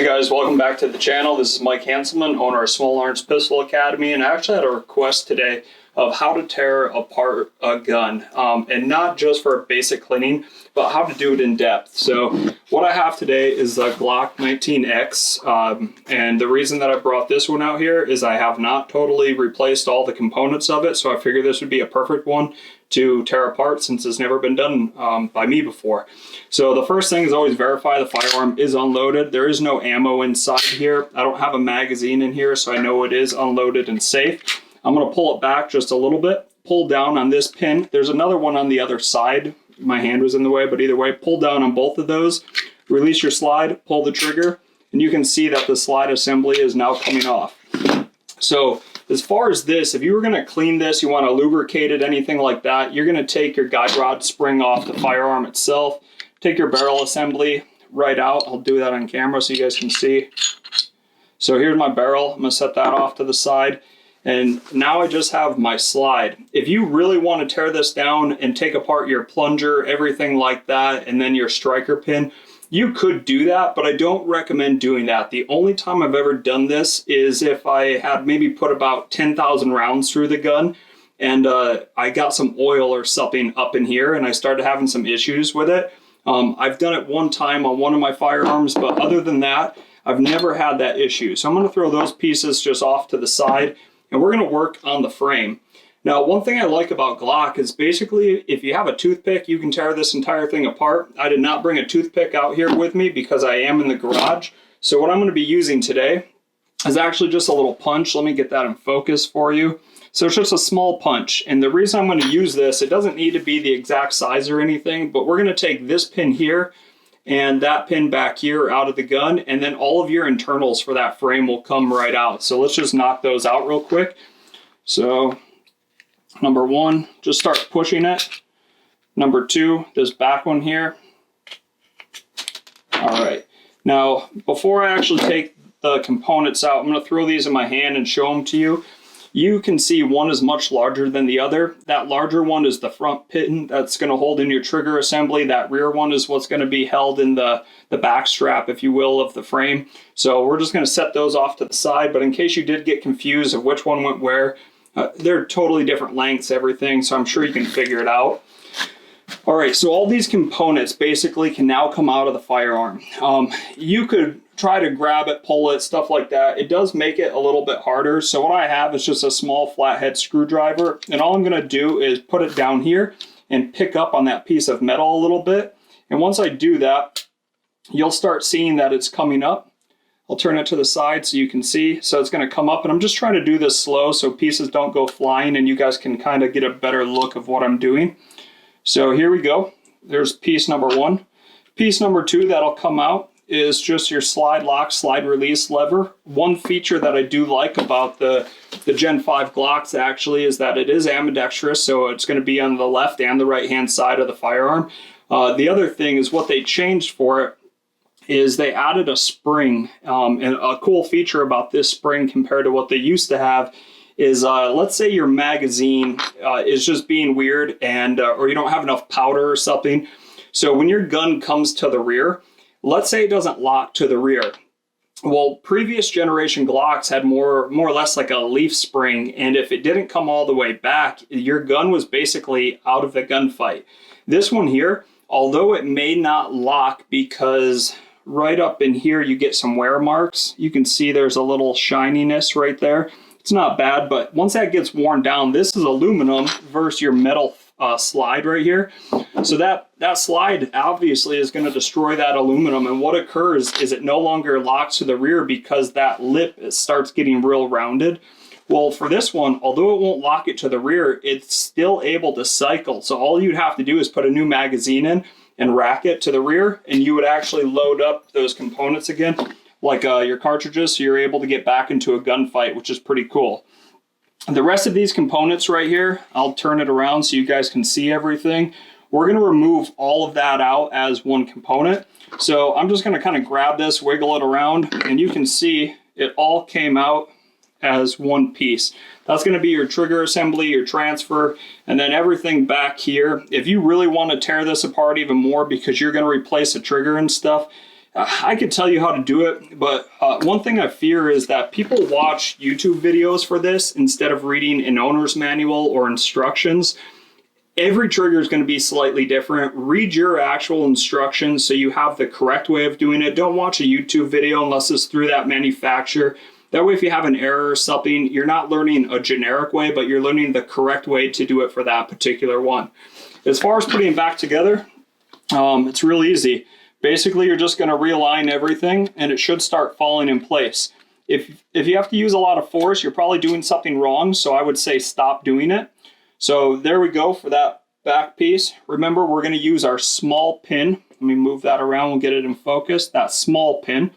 Hey guys, welcome back to the channel. This is Mike Hanselman, owner of Small Arms Pistol Academy, and I actually had a request today of how to tear apart a gun, and not just for basic cleaning, but how to do it in depth. So what I have today is the Glock 19X, and the reason that I brought this one out here is I have not totally replaced all the components of it, so I figured this would be a perfect one to tear apart since it's never been done by me before. So the first thing is always verify the firearm is unloaded. There is no ammo inside here. I don't have a magazine in here, so I know it is unloaded and safe. I'm going to pull it back just a little bit, pull down on this pin. There's another one on the other side. My hand was in the way, but either way, pull down on both of those, release your slide, pull the trigger, and you can see that the slide assembly is now coming off. So as far as this, if you were going to clean this, you want to lubricate it, anything like that, you're going to take your guide rod spring off the firearm itself, take your barrel assembly right out. I'll do that on camera so you guys can see. So here's my barrel. I'm going to set that off to the side. And now I just have my slide. If you really want to tear this down and take apart your plunger, everything like that, and then your striker pin, you could do that, but I don't recommend doing that. The only time I've ever done this is if I had maybe put about 10,000 rounds through the gun and I got some oil or something up in here and I started having some issues with it. I've done it one time on one of my firearms, but other than that, I've never had that issue. So I'm going to throw those pieces just off to the side and we're going to work on the frame. Now, one thing I like about Glock is basically if you have a toothpick, you can tear this entire thing apart. I did not bring a toothpick out here with me because I am in the garage. So what I'm going to be using today is actually just a little punch. Let me get that in focus for you. So it's just a small punch. And the reason I'm going to use this, it doesn't need to be the exact size or anything, but we're going to take this pin here and that pin back here out of the gun, and then all of your internals for that frame will come right out. So let's just knock those out real quick. So number one, just start pushing it. Number two, this back one here. All right. Now, before I actually take the components out, I'm going to throw these in my hand and show them to you. You can see one is much larger than the other. That larger one is the front pin that's going to hold in your trigger assembly. That rear one is what's going to be held in the back strap, if you will, of the frame. So we're just going to set those off to the side. But in case you did get confused of which one went where, they're totally different lengths, everything. So I'm sure you can figure it out. All right, so all these components basically can now come out of the firearm. You could try to grab it, pull it, stuff like that. It does make it a little bit harder. So what I have is just a small flathead screwdriver, and all I'm going to do is put it down here and pick up on that piece of metal a little bit. And once I do that, you'll start seeing that it's coming up. I'll turn it to the side so you can see. So it's going to come up, and I'm just trying to do this slow so pieces don't go flying and you guys can kind of get a better look of what I'm doing. So here we go. There's piece number one. Piece number two that'll come out is just your slide lock, slide release lever. One feature that I do like about the Gen 5 Glocks actually is that it is ambidextrous, so it's going to be on the left and the right hand side of the firearm. The other thing is what they changed for it is they added a spring, and a cool feature about this spring compared to what they used to have is let's say your magazine is just being weird and or you don't have enough powder or something. So when your gun comes to the rear, let's say it doesn't lock to the rear. Well, previous generation Glocks had more or less like a leaf spring, and if it didn't come all the way back, your gun was basically out of the gunfight. This one here, although it may not lock because right up in here you get some wear marks. You can see there's a little shininess right there. It's not bad, but once that gets worn down, this is aluminum versus your metal slide right here. So that slide obviously is going to destroy that aluminum, and what occurs is it no longer locks to the rear because that lip starts getting real rounded. Well, for this one, although it won't lock it to the rear, it's still able to cycle. So all you'd have to do is put a new magazine in and rack it to the rear, and you would actually load up those components again, like your cartridges, so you're able to get back into a gunfight, which is pretty cool. The rest of these components right here, I'll turn it around so you guys can see everything. We're going to remove all of that out as one component. So I'm just going to kind of grab this, wiggle it around, and you can see it all came out as one piece. That's going to be your trigger assembly, your transfer, and then everything back here. If you really want to tear this apart even more because you're going to replace a trigger and stuff, I could tell you how to do it, but one thing I fear is that people watch YouTube videos for this instead of reading an owner's manual or instructions. Every trigger is going to be slightly different. Read your actual instructions so you have the correct way of doing it. Don't watch a YouTube video unless it's through that manufacturer. That way, if you have an error or something, you're not learning a generic way, but you're learning the correct way to do it for that particular one. As far as putting it back together, it's real easy. Basically, you're just going to realign everything and it should start falling in place. If you have to use a lot of force, you're probably doing something wrong, so I would say stop doing it. So there we go for that back piece. Remember, we're going to use our small pin. Let me move that around, we'll get it in focus. That small pin.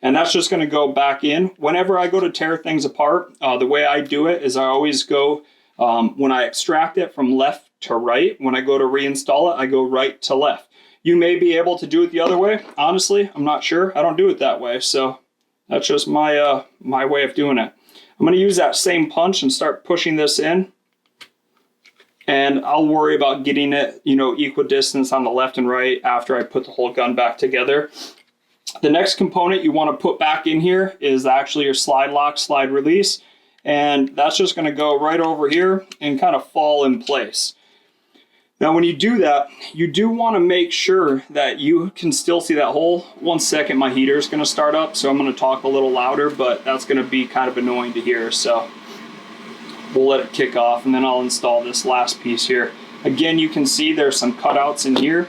And that's just going to go back in. Whenever I go to tear things apart, the way I do it is I always go, when I extract it, from left to right. When I go to reinstall it, I go right to left. You may be able to do it the other way. Honestly, I'm not sure. I don't do it that way. So that's just my my way of doing it. I'm going to use that same punch and start pushing this in. And I'll worry about getting it, equidistant on the left and right after I put the whole gun back together. The next component you want to put back in here is actually your slide lock, slide release. And that's just going to go right over here and kind of fall in place. Now, when you do that, you do want to make sure that you can still see that hole. 1 second, my heater is going to start up, so I'm going to talk a little louder, but that's going to be kind of annoying to hear. So we'll let it kick off, and then I'll install this last piece here. Again, you can see there's some cutouts in here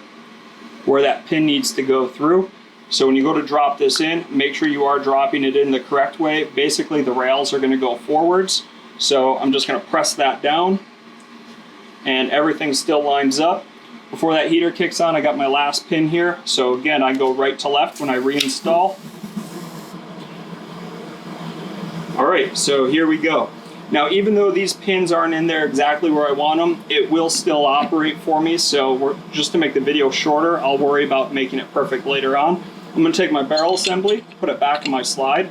where that pin needs to go through. So when you go to drop this in, make sure you are dropping it in the correct way. Basically, the rails are going to go forwards. So I'm just going to press that down, and everything still lines up. Before that heater kicks on, I got my last pin here. So again, I go right to left when I reinstall. All right, so here we go. Now, even though these pins aren't in there exactly where I want them, it will still operate for me. So just to make the video shorter, I'll worry about making it perfect later on. I'm going to take my barrel assembly, put it back in my slide.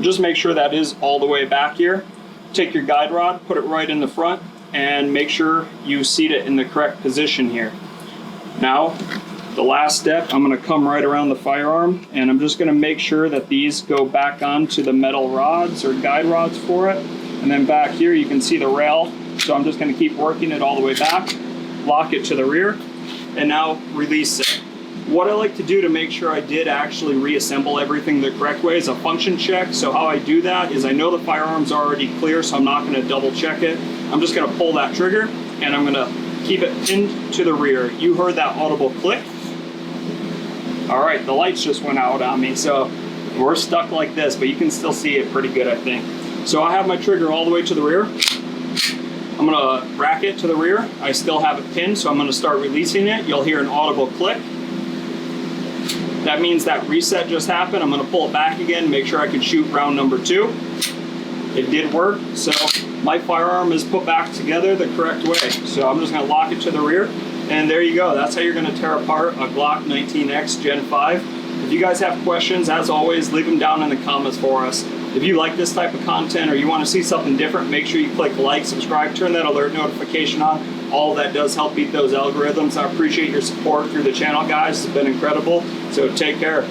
Just make sure that is all the way back here. Take your guide rod, put it right in the front, and make sure you seat it in the correct position here. Now, the last step, I'm going to come right around the firearm, and I'm just going to make sure that these go back onto the metal rods or guide rods for it. And then back here you can see the rail, so I'm just going to keep working it all the way back, lock it to the rear, and now release it. What I like to do to make sure I did actually reassemble everything the correct way is a function check. So how I do that is I know the firearm's already clear, so I'm not going to double check it. I'm just going to pull that trigger, and I'm going to keep it pinned to the rear. You heard that audible click. All right, the lights just went out on me, so we're stuck like this, but you can still see it pretty good, I think. So I have my trigger all the way to the rear. I'm going to rack it to the rear. I still have it pinned, so I'm going to start releasing it. You'll hear an audible click. That means that reset just happened. I'm going to pull it back again, make sure I can shoot round number 2. It did work, so my firearm is put back together the correct way. So I'm just going to lock it to the rear, and there you go. That's how you're going to tear apart a Glock 19X Gen 5. If you guys have questions, as always, leave them down in the comments for us. If you like this type of content or you want to see something different, make sure you click like, subscribe, turn that alert notification on. All that does help beat those algorithms. I appreciate your support through the channel, guys. It's been incredible. So take care.